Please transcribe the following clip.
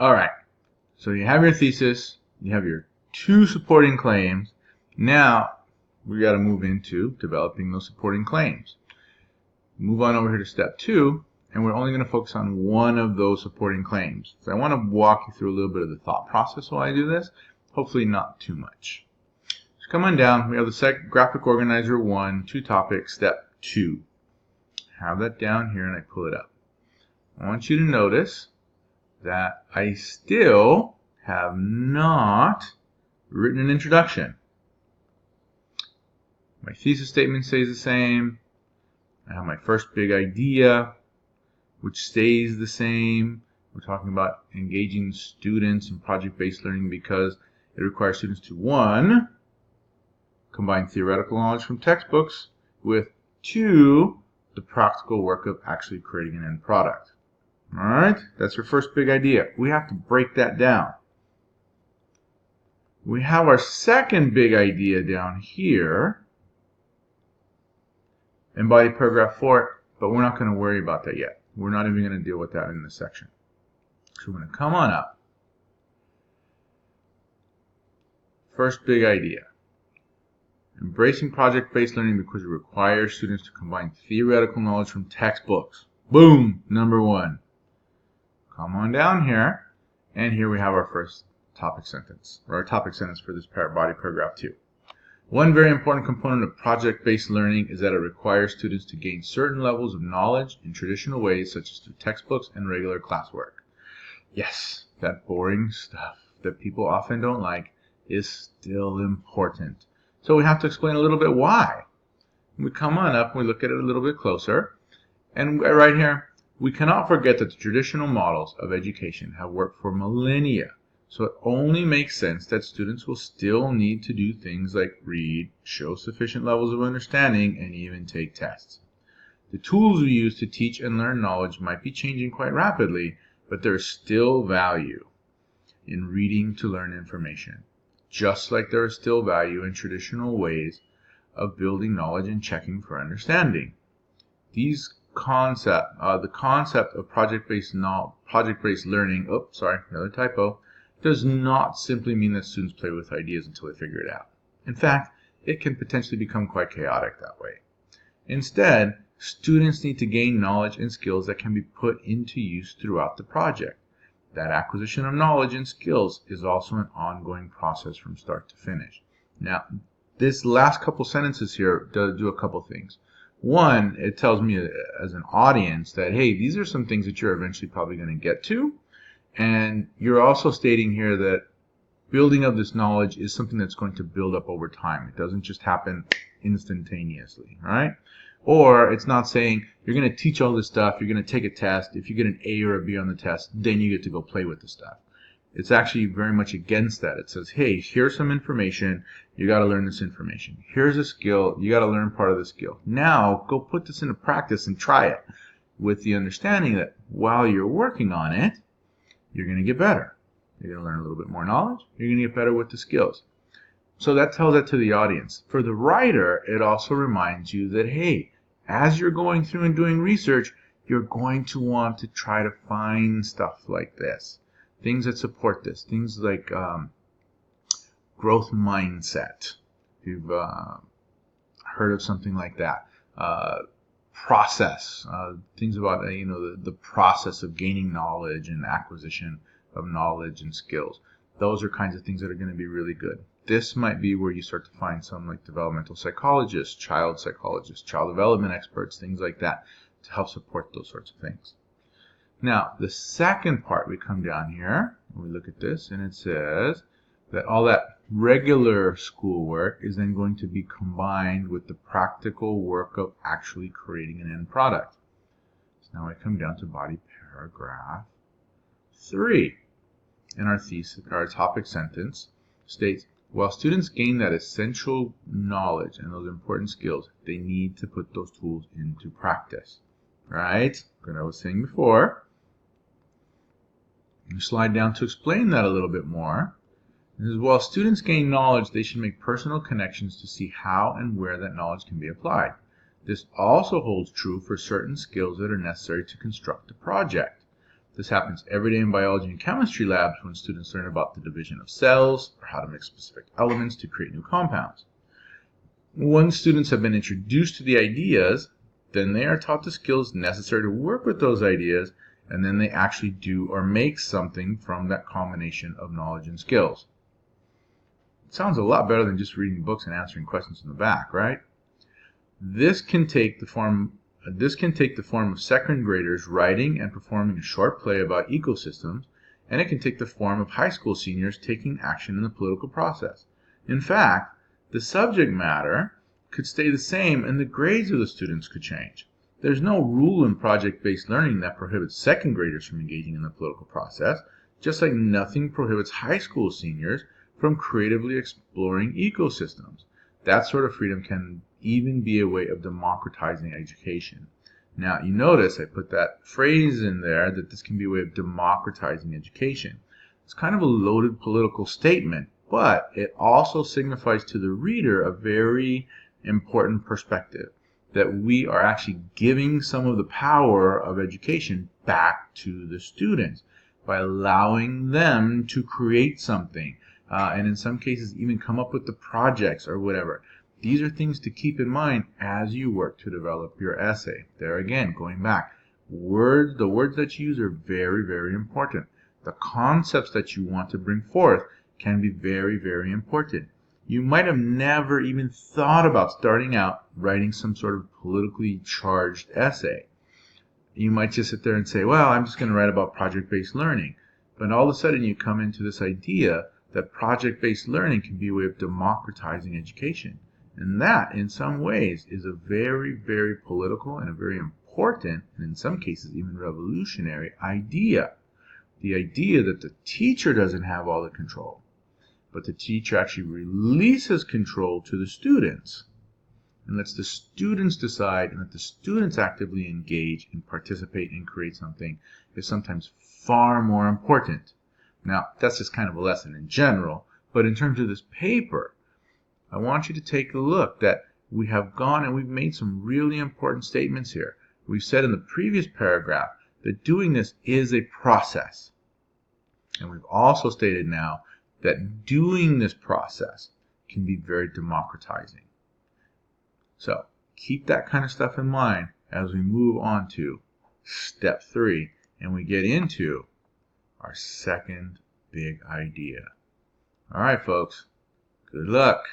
All right, so you have your thesis, you have your 2 supporting claims. Now we got to move into developing those supporting claims. Move on over here to step 2, and we're only going to focus on one of those supporting claims. So I want to walk you through a little bit of the thought process while I do this, hopefully not too much. So come on down, we have the graphic organizer 1, 2 topics, step 2. Have that down here and I pull it up. I want you to notice that I still have not written an introduction. My thesis statement stays the same. I have my first big idea, which stays the same. We're talking about engaging students in project-based learning because it requires students to 1, combine theoretical knowledge from textbooks with 2, the practical work of actually creating an end product. All right, that's your first big idea. We have to break that down. We have our second big idea down here in body paragraph 4, but we're not going to worry about that yet. We're not even going to deal with that in this section. So we're going to come on up. First big idea. Embracing project-based learning because it requires students to combine theoretical knowledge from textbooks. Boom! Number 1. Come on down here, and here we have our first topic sentence, or our topic sentence for this body paragraph 2. One very important component of project-based learning is that it requires students to gain certain levels of knowledge in traditional ways, such as through textbooks and regular classwork. Yes, that boring stuff that people often don't like is still important. So we have to explain a little bit why. We come on up and we look at it a little bit closer. And right here, we cannot forget that the traditional models of education have worked for millennia. So it only makes sense that students will still need to do things like read, show sufficient levels of understanding, and even take tests. The tools we use to teach and learn knowledge might be changing quite rapidly, but there is still value in reading to learn information, just like there is still value in traditional ways of building knowledge and checking for understanding. The concept of project-based learning, another typo, does not simply mean that students play with ideas until they figure it out. In fact, it can potentially become quite chaotic that way. Instead, students need to gain knowledge and skills that can be put into use throughout the project. That acquisition of knowledge and skills is also an ongoing process from start to finish. Now, this last couple sentences here do a couple things. One, it tells me as an audience that, hey, these are some things that you're eventually probably going to get to. And you're also stating here that building of this knowledge is something that's going to build up over time. It doesn't just happen instantaneously, right? Or it's not saying you're going to teach all this stuff, you're going to take a test. If you get an A or a B on the test, then you get to go play with the stuff. It's actually very much against that. It says, hey, here's some information, you got to learn this information. Here's a skill, you got to learn part of the skill. Now, go put this into practice and try it with the understanding that while you're working on it, you're going to get better. You're going to learn a little bit more knowledge. You're going to get better with the skills. So that tells that to the audience. For the writer, it also reminds you that, hey, as you're going through and doing research, you're going to want to try to find stuff like this. Things that support this. Things like growth mindset. If you've heard of something like that. Process. Things about the process of gaining knowledge and acquisition of knowledge and skills. Those are kinds of things that are going to be really good. This might be where you start to find some like developmental psychologists, child development experts, things like that to help support those sorts of things. Now, the second part, we come down here and we look at this, and it says that all that regular schoolwork is then going to be combined with the practical work of actually creating an end product. So now I come down to body paragraph 3. And our topic sentence states, while students gain that essential knowledge and those important skills, they need to put those tools into practice. Right? Like I was saying before. You slide down to explain that a little bit more. It says, while students gain knowledge, they should make personal connections to see how and where that knowledge can be applied. This also holds true for certain skills that are necessary to construct a project. This happens every day in biology and chemistry labs when students learn about the division of cells or how to mix specific elements to create new compounds. Once students have been introduced to the ideas, then they are taught the skills necessary to work with those ideas, and then they actually do or make something from that combination of knowledge and skills. It sounds a lot better than just reading books and answering questions in the back, right? This can take the form of second graders writing and performing a short play about ecosystems, and it can take the form of high school seniors taking action in the political process. In fact, the subject matter could stay the same and the grades of the students could change. There's no rule in project-based learning that prohibits second graders from engaging in the political process, just like nothing prohibits high school seniors from creatively exploring ecosystems. That sort of freedom can even be a way of democratizing education. Now, you notice I put that phrase in there that this can be a way of democratizing education. It's kind of a loaded political statement, but it also signifies to the reader a very important perspective, that we are actually giving some of the power of education back to the students by allowing them to create something, and in some cases even come up with the projects or whatever. These are things to keep in mind as you work to develop your essay. There again, going back, the words that you use are very, very important. The concepts that you want to bring forth can be very, very important. You might have never even thought about starting out writing some sort of politically charged essay. You might just sit there and say, well, I'm just going to write about project-based learning. But all of a sudden you come into this idea that project-based learning can be a way of democratizing education. And that, in some ways, is a very, very political and a very important, and in some cases even revolutionary idea. The idea that the teacher doesn't have all the control, but the teacher actually releases control to the students and lets the students decide and let the students actively engage and participate and create something is sometimes far more important. Now, that's just kind of a lesson in general, but in terms of this paper, I want you to take a look that we have gone and we've made some really important statements here. We've said in the previous paragraph that doing this is a process. And we've also stated now that doing this process can be very democratizing. So keep that kind of stuff in mind as we move on to step 3 and we get into our second big idea. All right, folks, good luck.